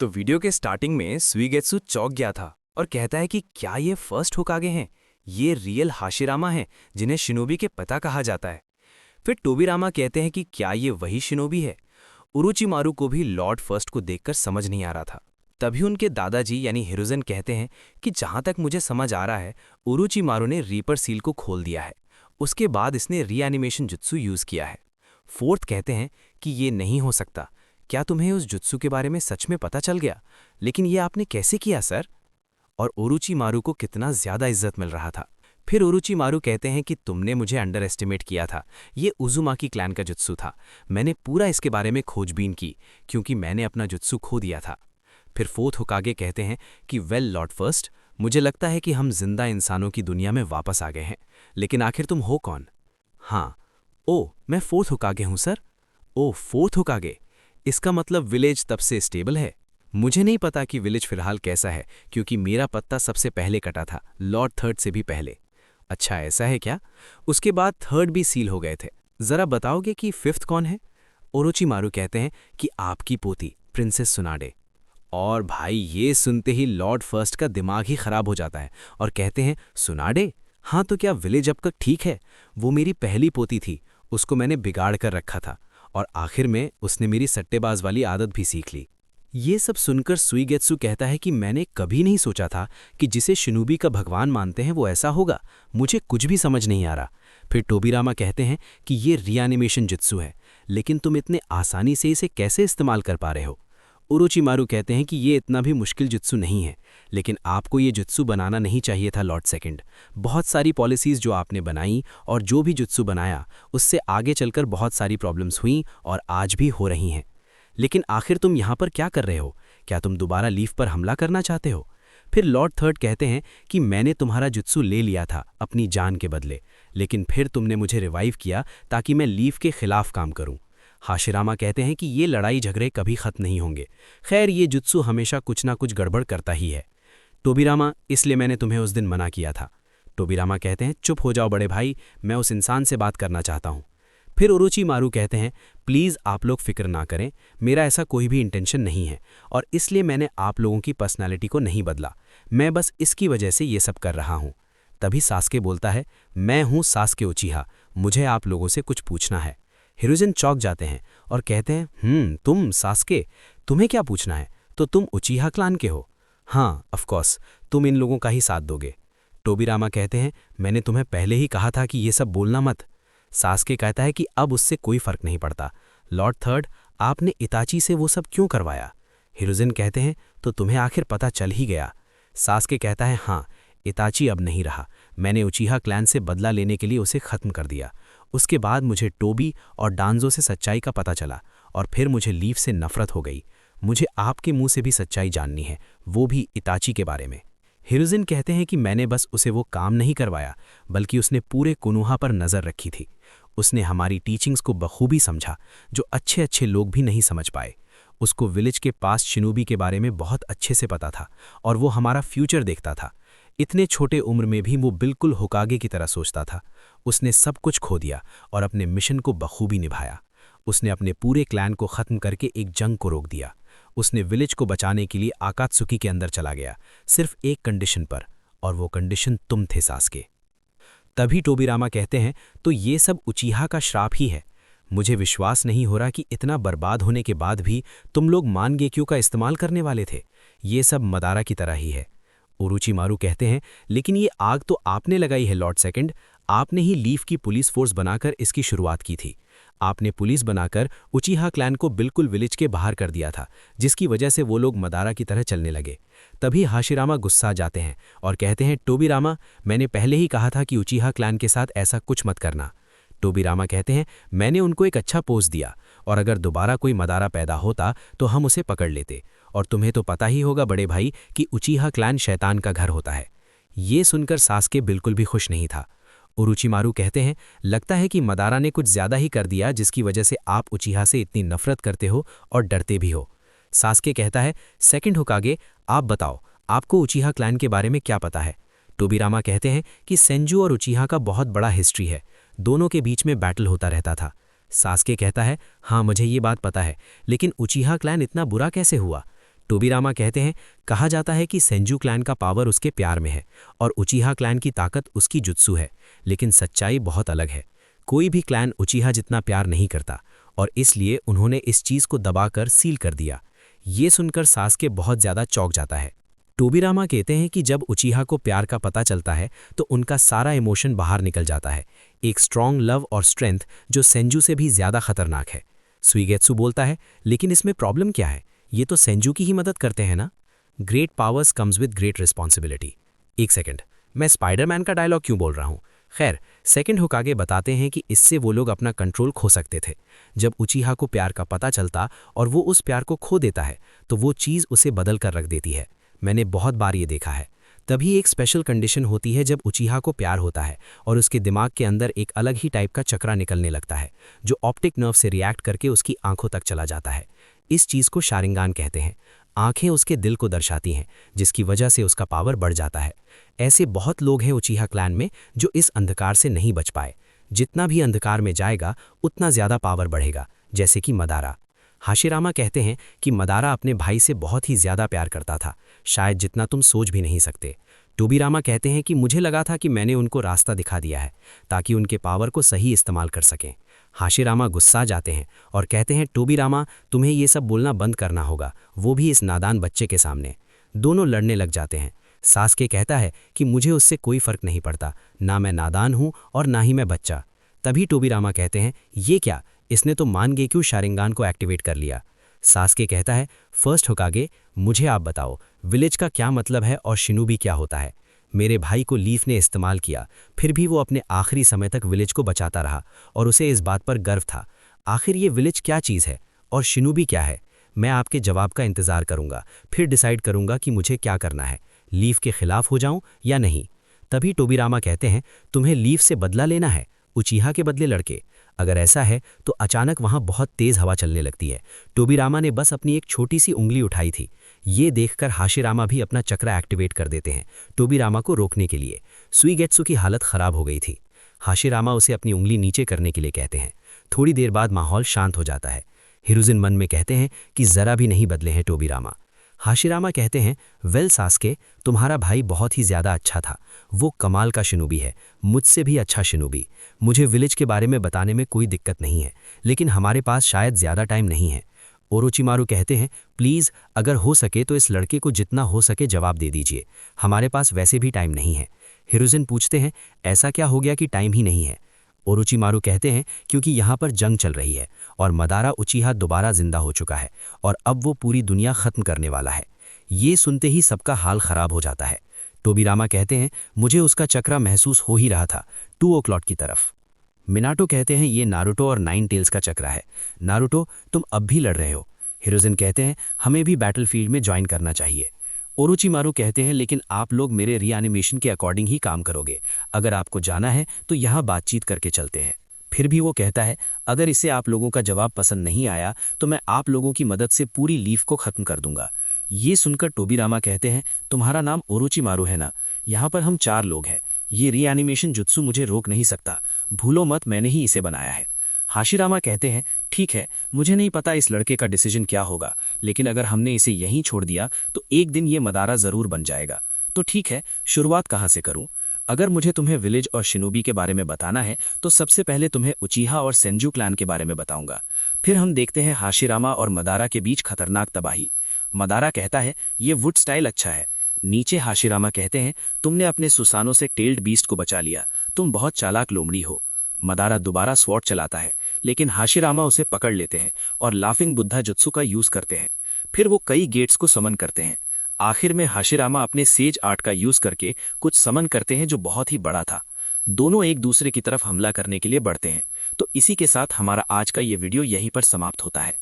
तो वीडियो के स्टार्टिंग में सुइगेत्सु चौंक गया था और कहता है कि क्या ये फर्स्ट होकागे हैं, ये रियल हाशिरामा हैं जिन्हें शिनोबी के पिता कहा जाता है। फिर टोबिरामा कहते हैं कि क्या ये वही शिनोबी है। उरोचिमारू को भी लॉर्ड फर्स्ट को देखकर समझ नहीं आ रहा था। तभी उनके दादाजी यानी हिरुजेन कहते हैं कि जहां तक मुझे समझ आ रहा है, उरोचिमारू ने रीपर सील को खोल दिया है। उसके बाद इसने रीएनिमेशन जुत्सु यूज किया है। फोर्थ कहते हैं कि ये नहीं हो सकता। क्या तुम्हें उस जुत्सु के बारे में सच में पता चल गया? लेकिन ये आपने कैसे किया सर? और ओरोचिमारू को कितना ज्यादा इज्जत मिल रहा था। फिर ओरोचिमारू कहते हैं कि तुमने मुझे अंडर एस्टिमेट किया था। ये उजुमाकी क्लैन का जुत्सु था। मैंने पूरा इसके बारे में खोजबीन की क्योंकि मैंने अपना जुत्सु खो दिया था। फिर फोर्थ होकागे कहते हैं कि वेल लॉर्ड फर्स्ट, मुझे लगता है कि हम जिंदा इंसानों की दुनिया में वापस आ गए हैं। लेकिन आखिर तुम हो कौन? हाँ, ओ मैं फोर्थ होकागे हूं सर। ओ फोर्थ होकागे, इसका मतलब विलेज तब से स्टेबल है। मुझे नहीं पता कि विलेज फिलहाल कैसा है क्योंकि मेरा पत्ता सबसे पहले कटा था, लॉर्ड थर्ड से भी पहले। अच्छा ऐसा है क्या? उसके बाद थर्ड भी सील हो गए थे। जरा बताओगे कि फिफ्थ कौन है? ओरोचिमारू कहते हैं कि आपकी पोती प्रिंसेस सुनाडे। और भाई ये सुनते ही लॉर्ड फर्स्ट का दिमाग ही खराब हो जाता है और कहते हैं सुनाडे? हाँ तो क्या विलेज अब तक ठीक है? वो मेरी पहली पोती थी, उसको मैंने बिगाड़ कर रखा था और आखिर में उसने मेरी सट्टेबाज वाली आदत भी सीख ली। ये सब सुनकर सुइगेत्सु कहता है कि मैंने कभी नहीं सोचा था कि जिसे शिनोबी का भगवान मानते हैं वो ऐसा होगा। मुझे कुछ भी समझ नहीं आ रहा। फिर टोबिरामा कहते हैं कि ये रीएनिमेशन जुत्सु है, लेकिन तुम इतने आसानी से इसे कैसे इस्तेमाल कर पा रहे हो? ओरोचिमारू कहते हैं कि ये इतना भी मुश्किल जुत्सु नहीं है, लेकिन आपको ये जुत्सु बनाना नहीं चाहिए था लॉर्ड सेकंड। बहुत सारी पॉलिसीज़ जो आपने बनाई और जो भी जुत्सु बनाया उससे आगे चलकर बहुत सारी प्रॉब्लम्स हुई और आज भी हो रही हैं। लेकिन आखिर तुम यहाँ पर क्या कर रहे हो? क्या तुम दोबारा लीफ पर हमला करना चाहते हो? फिर लॉर्ड थर्ड कहते हैं कि मैंने तुम्हारा जुत्सु ले लिया था अपनी जान के बदले, लेकिन फिर तुमने मुझे रिवाइव किया ताकि मैं लीफ के खिलाफ काम करूं। हाशिरामा कहते हैं कि ये लड़ाई झगड़े कभी खत्म नहीं होंगे। खैर ये जुत्सु हमेशा कुछ ना कुछ गड़बड़ करता ही है। टोबिरामा, इसलिए मैंने तुम्हें उस दिन मना किया था। टोबिरामा कहते हैं चुप हो जाओ बड़े भाई, मैं उस इंसान से बात करना चाहता हूँ। फिर ओरोचिमारू कहते हैं प्लीज़ आप लोग फिक्र ना करें, मेरा ऐसा कोई भी इंटेंशन नहीं है और इसलिए मैंने आप लोगों की पर्सनैलिटी को नहीं बदला। मैं बस इसकी वजह से ये सब कर रहा हूँ। तभी सास्के बोलता है मैं हूँ सास्के उचिहा, मुझे आप लोगों से कुछ पूछना है। हिरुजेन चौंक जाते हैं और कहते हैं तुम सास्के, तुम्हें क्या पूछना है? तो तुम उचिहा क्लान के हो? हाँ ऑफकोर्स, तुम इन लोगों का ही साथ दोगे। टोबिरामा कहते हैं मैंने तुम्हें पहले ही कहा था कि ये सब बोलना मत। सास्के कहता है कि अब उससे कोई फर्क नहीं पड़ता। लॉर्ड थर्ड, आपने इताची से वो सब क्यों करवाया? हिरुजेन कहते हैं तो तुम्हें आखिर पता चल ही गया। सास्के कहता है हाँ, इताची अब नहीं रहा, मैंने उचिहा क्लैन से बदला लेने के लिए उसे खत्म कर दिया। उसके बाद मुझे टोबी और डांजो से सच्चाई का पता चला और फिर मुझे लीफ से नफरत हो गई। मुझे आपके मुंह से भी सच्चाई जाननी है, वो भी इताची के बारे में। हिरुजेन कहते हैं कि मैंने बस उसे वो काम नहीं करवाया, बल्कि उसने पूरे कोनोहा पर नज़र रखी थी। उसने हमारी टीचिंग्स को बखूबी समझा, जो अच्छे अच्छे लोग भी नहीं समझ पाए। उसको विलेज के पास शिनोबी के बारे में बहुत अच्छे से पता था और वो हमारा फ्यूचर देखता था। इतने छोटे उम्र में भी वो बिल्कुल होकागे की तरह सोचता था। उसने सब कुछ खो दिया और अपने मिशन को बखूबी निभाया। उसने अपने पूरे क्लैन को ख़त्म करके एक जंग को रोक दिया। उसने विलेज को बचाने के लिए आकात्सुकी के अंदर चला गया, सिर्फ एक कंडीशन पर, और वो कंडीशन तुम थे सास्के। तभी टोबिरामा कहते हैं तो ये सब उचिहा का श्राप ही है। मुझे विश्वास नहीं हो रहा कि इतना बर्बाद होने के बाद भी तुम लोग मानगेक्यू का इस्तेमाल करने वाले थे। ये सब मदारा की तरह ही है। ओरोचिमारू कहते हैं लेकिन ये आग तो आपने लगाई है लॉर्ड सेकंड, आपने ही लीफ की पुलिस फोर्स बनाकर इसकी शुरुआत की थी। आपने पुलिस बनाकर उचिहा क्लैन को बिल्कुल विलेज के बाहर कर दिया था, जिसकी वजह से वो लोग मदारा की तरह चलने लगे। तभी हाशिरामा गुस्सा जाते हैं और कहते हैं टोबिरामा, मैंने पहले ही कहा था कि उचिहा क्लैन के साथ ऐसा कुछ मत करना। टोबिरामा कहते हैं मैंने उनको एक अच्छा पोस्ट दिया और अगर दोबारा कोई मदारा पैदा होता तो हम उसे पकड़ लेते, और तुम्हें तो पता ही होगा बड़े भाई कि उचिहा क्लैन शैतान का घर होता है। ये सुनकर सास्के बिल्कुल भी खुश नहीं था। ओरोचिमारू कहते हैं लगता है कि मदारा ने कुछ ज्यादा ही कर दिया, जिसकी वजह से आप उचिहा से इतनी नफरत करते हो और डरते भी हो। सास्के कहता है सेकंड होकागे, आप बताओ आपको उचिहा क्लैन के बारे में क्या पता है? टोबिरामा कहते हैं कि सेंजू और उचिहा का बहुत बड़ा हिस्ट्री है, दोनों के बीच में बैटल होता रहता था। सास्के कहता है हाँ मुझे ये बात पता है, लेकिन उचिहा क्लैन इतना बुरा कैसे हुआ? टोबीरामा कहते हैं, कहा जाता है कि सेंजू क्लैन का पावर उसके प्यार में है और उचिहा क्लैन की ताकत उसकी जुत्सु है, लेकिन सच्चाई बहुत अलग है। कोई भी क्लैन उचिहा जितना प्यार नहीं करता और इसलिए उन्होंने इस चीज को दबाकर सील कर दिया। ये सुनकर सास्के बहुत ज्यादा चौंक जाता है। टोबीरामा कहते हैं कि जब उचिहा को प्यार का पता चलता है तो उनका सारा इमोशन बाहर निकल जाता है, एक स्ट्रॉन्ग लव और स्ट्रेंथ जो सेंजू से भी ज्यादा खतरनाक है। सुइगेत्सु बोलता है, लेकिन इसमें प्रॉब्लम क्या है, ये तो सेंजू की ही मदद करते हैं ना। Great powers comes with great responsibility. एक सेकंड, मैं स्पाइडरमैन का डायलॉग क्यों बोल रहा हूँ? खैर, सेकंड होकागे बताते हैं कि इससे वो लोग अपना कंट्रोल खो सकते थे। जब उचिहा को प्यार का पता चलता और वो उस प्यार को खो देता है तो वो चीज़ उसे बदल कर रख देती है। मैंने बहुत बार ये देखा है। तभी एक स्पेशल कंडीशन होती है जब उचिहा को प्यार होता है और उसके दिमाग के अंदर एक अलग ही टाइप का चक्रा निकलने लगता है जो ऑप्टिक नर्व से रिएक्ट करके उसकी आंखों तक चला जाता है। इस चीज़ को शारिंगान कहते हैं। आंखें उसके दिल को दर्शाती हैं, जिसकी वजह से उसका पावर बढ़ जाता है। ऐसे बहुत लोग हैं उचिहा क्लैन में जो इस अंधकार से नहीं बच पाए। जितना भी अंधकार में जाएगा उतना ज़्यादा पावर बढ़ेगा, जैसे कि मदारा। हाशिरामा कहते हैं कि मदारा अपने भाई से बहुत ही ज़्यादा प्यार करता था, शायद जितना तुम सोच भी नहीं सकते। टोबीरामा कहते हैं कि मुझे लगा था कि मैंने उनको रास्ता दिखा दिया है ताकि उनके पावर को सही इस्तेमाल कर सकें। हाशिरामा गुस्सा जाते हैं और कहते हैं, टोबीरामा तुम्हें ये सब बोलना बंद करना होगा, वो भी इस नादान बच्चे के सामने। दोनों लड़ने लग जाते हैं। सास्के कहता है कि मुझे उससे कोई फर्क नहीं पड़ता, ना मैं नादान हूँ और ना ही मैं बच्चा। तभी टोबीरामा कहते हैं, ये क्या, इसने तो मानगेक्यू शारिंगान को एक्टिवेट कर लिया। सास्के कहता है, फर्स्ट होकागे मुझे आप बताओ विलेज का क्या मतलब है और शिनूबी क्या होता है। मेरे भाई को लीफ ने इस्तेमाल किया, फिर भी वो अपने आखिरी समय तक विलेज को बचाता रहा और उसे इस बात पर गर्व था। आखिर ये विलेज क्या चीज़ है और शिनूबी क्या है? मैं आपके जवाब का इंतज़ार करूंगा, फिर डिसाइड करूंगा कि मुझे क्या करना है, लीफ के खिलाफ हो जाऊं या नहीं। तभी टोबीरामा कहते हैं, तुम्हें लीफ से बदला लेना है, उचिहा के बदले लड़के। अगर ऐसा है तो अचानक वहां बहुत तेज हवा चलने लगती है। टोबीरामा ने बस अपनी एक छोटी सी उंगली उठाई थी। ये देखकर हाशिरामा भी अपना चक्रा एक्टिवेट कर देते हैं टोबीरामा को रोकने के लिए। सुइगेत्सु की हालत खराब हो गई थी। हाशिरामा उसे अपनी उंगली नीचे करने के लिए कहते हैं। थोड़ी देर बाद माहौल शांत हो जाता है। हिरुजिन मन में कहते हैं कि जरा भी नहीं बदले हैं टोबीरामा। हाशिरामा कहते हैं, वेल सास्के, तुम्हारा भाई बहुत ही ज़्यादा अच्छा था, वो कमाल का शिनूबी है, मुझसे भी अच्छा शिनूबी। मुझे विलेज के बारे में बताने में कोई दिक्कत नहीं है, लेकिन हमारे पास शायद ज़्यादा टाइम नहीं है। ओरोचिमारू कहते हैं, प्लीज़ अगर हो सके तो इस लड़के को जितना हो सके जवाब दे दीजिए, हमारे पास वैसे भी टाइम नहीं है। हिरुजिन पूछते हैं, ऐसा क्या हो गया कि टाइम ही नहीं है? ओरोचिमारू कहते हैं, क्योंकि यहाँ पर जंग चल रही है और मदारा उचिहा दोबारा जिंदा हो चुका है और अब वो पूरी दुनिया खत्म करने वाला है। ये सुनते ही सबका हाल खराब हो जाता है। टोबीरामा कहते हैं, मुझे उसका चक्रा महसूस हो ही रहा था 2 o'clock की तरफ। मिनाटो कहते हैं, ये नारुतो और 9 टेल्स का चक्रा है। नारुतो, तुम अब भी लड़ रहे हो। हिरुजिन कहते हैं, हमें भी बैटलफील्ड में ज्वाइन करना चाहिए। ओरोचिमारू कहते हैं, लेकिन आप लोग मेरे रीएनिमेशन के अकॉर्डिंग ही काम करोगे। अगर आपको जाना है तो यहाँ बातचीत करके चलते हैं। फिर भी वो कहता है, अगर इसे आप लोगों का जवाब पसंद नहीं आया तो मैं आप लोगों की मदद से पूरी लीफ को खत्म कर दूंगा। ये सुनकर टोबीरामा कहते हैं, तुम्हारा नाम ओरोचिमारू है ना? यहाँ पर हम 4 लोग हैं। ये रीएनिमेशन जुत्सु मुझे रोक नहीं सकता। भूलो मत, मैंने ही इसे बनाया है। हाशिरामा कहते हैं, ठीक है, मुझे नहीं पता इस लड़के का डिसीजन क्या होगा, लेकिन अगर हमने इसे यहीं छोड़ दिया तो एक दिन ये मदारा जरूर बन जाएगा। तो ठीक है, शुरुआत कहाँ से करूं? अगर मुझे तुम्हें विलेज और शिनोबी के बारे में बताना है तो सबसे पहले तुम्हें उचिहा और सेंजू क्लैन के बारे में बताऊंगा। फिर हम देखते हैं हाशिरामा और मदारा के बीच खतरनाक तबाही। मदारा कहता है, ये वुड स्टाइल अच्छा है। नीचे हाशिरामा कहते हैं, तुमने अपने सुसानों से टेल्ड बीस्ट को बचा लिया, तुम बहुत चालाक लोमड़ी हो। मदारा दोबारा स्वॉर्ड चलाता है, लेकिन हाशिरामा उसे पकड़ लेते हैं और लाफिंग बुद्धा जुत्सु का यूज करते हैं। फिर वो कई गेट्स को समन करते हैं। आखिर में हाशिरामा अपने सेज आर्ट का यूज करके कुछ समन करते हैं जो बहुत ही बड़ा था। दोनों एक दूसरे की तरफ हमला करने के लिए बढ़ते हैं। तो इसी के साथ हमारा आज का ये वीडियो यहीं पर समाप्त होता है।